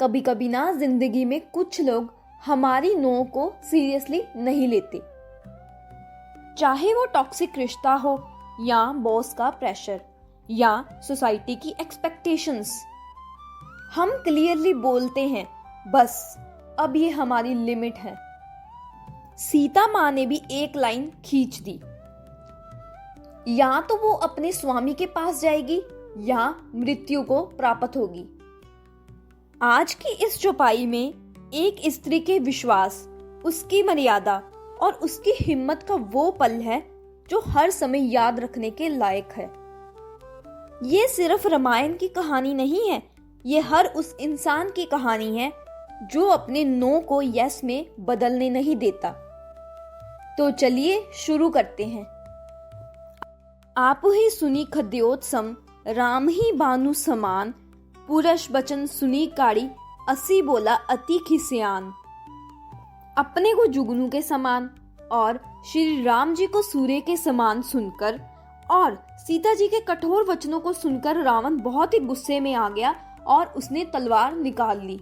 कभी कभी ना जिंदगी में कुछ लोग हमारी नो को सीरियसली नहीं लेते, चाहे वो टॉक्सिक रिश्ता हो या बॉस का प्रेशर या सोसाइटी की एक्सपेक्टेशंस। हम क्लियरली बोलते हैं, बस अब ये हमारी लिमिट है। सीता माँ ने भी एक लाइन खींच दी, या तो वो अपने स्वामी के पास जाएगी या मृत्यु को प्राप्त होगी। आज की इस चौपाई में एक स्त्री के विश्वास, उसकी मर्यादा और उसकी हिम्मत का वो पल है जो हर समय याद रखने के लायक है। ये सिर्फ रामायण की कहानी नहीं है, ये हर उस इंसान की कहानी है जो अपने नो को यस में बदलने नहीं देता। तो चलिए शुरू करते हैं। आप ही सुनी खद्योत्सम, राम ही बानु समान, पुरुष बचन सुनी काड़ी, असी बोला अति खिसियान। अपने को जुगनू के समान और श्री राम जी को सूर्य के समान सुनकर और सीता जी के कठोर वचनों को सुनकर रावण बहुत ही गुस्से में आ गया और उसने तलवार निकाल ली।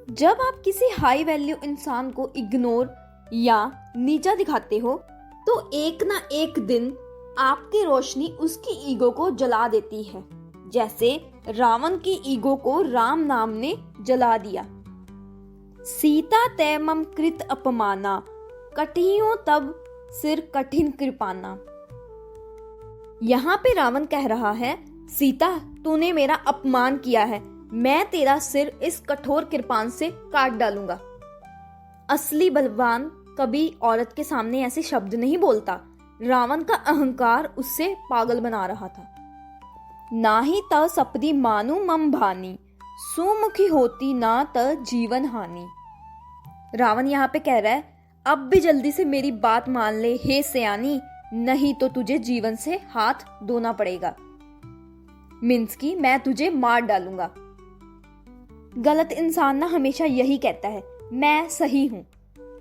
जब आप किसी हाई वैल्यू इंसान को इग्नोर या नीचा दिखाते हो तो एक ना एक दिन आपकी रोशनी उसकी ईगो को जला देती है, जैसे रावण की ईगो को राम नाम ने जला दिया। सीता तैमम कृत अपमाना, कठियों तब सिर कठिन कृपाना। यहाँ पे रावण कह रहा है, सीता तूने मेरा अपमान किया है, मैं तेरा सिर इस कठोर कृपान से काट डालूंगा। असली बलवान कभी औरत के सामने ऐसे शब्द नहीं बोलता। रावण का अहंकार उससे पागल बना रहा था। ना ही त सपदी मानु मम भानी, सुमुखी होती ना त जीवन हानि। रावण यहाँ पे कह रहा है, अब भी जल्दी से मेरी बात मान ले हे सयानी, नहीं तो तुझे जीवन से हाथ धोना पड़ेगा। मीन्स की मैं तुझे मार डालूंगा। गलत इंसान ना हमेशा यही कहता है, मैं सही हूं,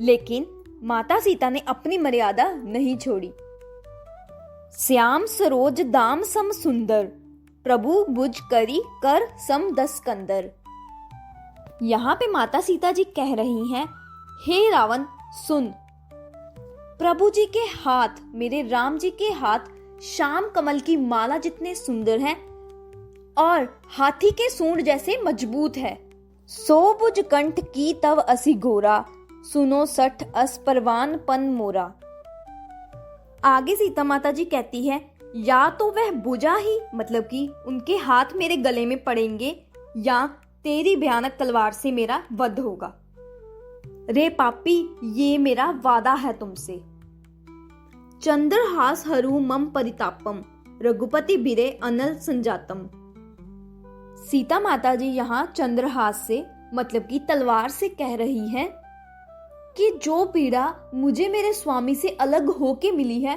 लेकिन माता सीता ने अपनी मर्यादा नहीं छोड़ी। श्याम सरोज दाम सम सुंदर, प्रभु बुझ करी कर सम दस कंदर। यहाँ पे माता सीता जी कह रही हैं, हे रावण सुन, प्रभु जी के हाथ, मेरे राम जी के हाथ श्याम कमल की माला जितने सुंदर हैं और हाथी के सूंड जैसे मजबूत है। सो बुझ कंठ की तव असी गोरा, सुनो सठ अस परवान पन मोरा। आगे सीता माता जी कहती है, या तो वह बुझा ही, मतलब कि उनके हाथ मेरे गले में पड़ेंगे, या तेरी भयानक तलवार से मेरा वध होगा। रे पापी, ये मेरा वादा है तुमसे। चंद्रहास हरू मम परितापम, रघुपति बिरे अनल संजातम। सीता माता जी यहाँ चंद्रहास से, मतलब कि तलवार से कह रही हैं कि जो पीड़ा मुझे मेरे स्वामी से अलग होके मिली है,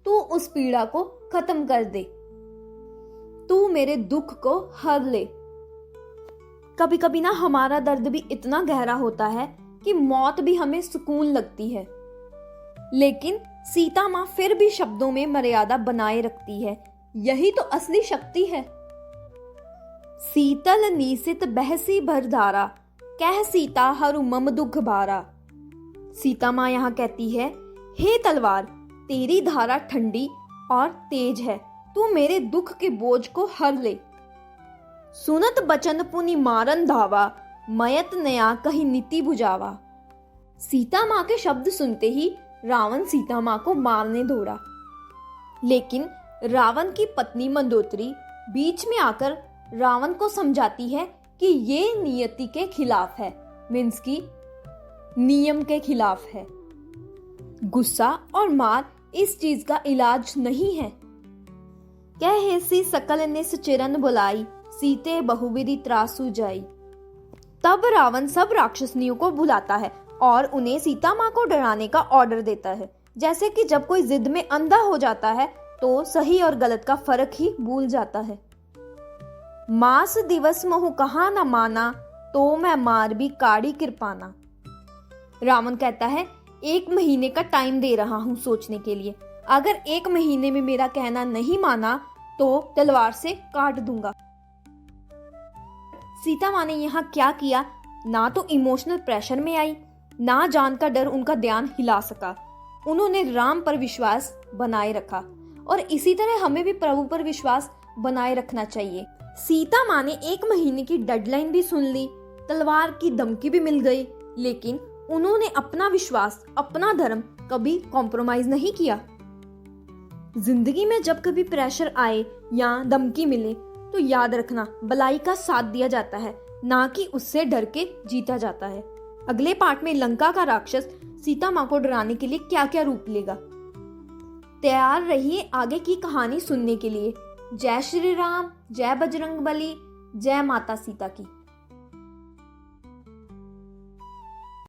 तू उस पीड़ा को खत्म कर दे, तू मेरे दुख को हर ले। कभी कभी ना हमारा दर्द भी इतना गहरा होता है कि मौत भी हमें सुकून लगती है, लेकिन सीता माँ फिर भी शब्दों में मर्यादा बनाए रखती है। यही तो असली शक्ति है। सीतल नीसित बहसी भर धारा, कह सीता हरु मम दुख भारा। सीता माँ यहाँ कहती है, हे तलवार, तेरी धारा ठंडी और तेज है, तू मेरे दुख के बोझ को हर ले। सुनत बचन पुनि मारन धावा, मयत नया कही नीति बुझावा। सीता माँ के शब्द सुनते ही रावण सीता माँ को मारने दौड़ा, लेकिन रावण की पत्नी मंदोदरी बीच में आकर रावण को समझाती है कि ये नियति के खिलाफ है, मीन्स की नियम के खिलाफ है। गुस्सा और मार इस चीज का इलाज नहीं है। कह सी सकल ने सुचिरन बुलाई, सीते बहुविधि त्रासु जाई। तब रावण सब राक्षसनियों को बुलाता है और उन्हें सीता माँ को डराने का ऑर्डर देता है। जैसे कि जब कोई जिद में अंधा हो जाता है तो सही और गलत का फर्क ही भूल जाता है। मास दिवस महु कहा न माना, तो मैं मार भी काड़ी कृपाना। रावण कहता है, 1 महीने का टाइम दे रहा हूं सोचने के लिए, अगर 1 महीने में मेरा कहना नहीं माना तो तलवार से काट दूंगा। सीता माँ ने यहाँ क्या किया, ना तो इमोशनल प्रेशर में आई, ना जान का डर उनका ध्यान हिला सका। उन्होंने राम पर विश्वास बनाए रखा और इसी तरह हमें भी प्रभु पर विश्वास बनाए रखना चाहिए। सीता माँ ने 1 महीने की डेडलाइन भी सुन ली, तलवार की धमकी भी मिल गई, लेकिन उन्होंने अपना विश्वास, अपना धर्म कभी कॉम्प्रोमाइज नहीं किया। जिंदगी में जब कभी प्रेशर आए या धमकी मिले तो याद रखना, भलाई का साथ दिया जाता है, ना कि उससे डर के जीता जाता है। अगले पार्ट में लंका का राक्षस सीता माँ को डराने के लिए क्या क्या रूप लेगा। तैयार रहिए आगे की कहानी सुनने के लिए। जय श्री राम, जय बजरंगबली, जय माता सीता की।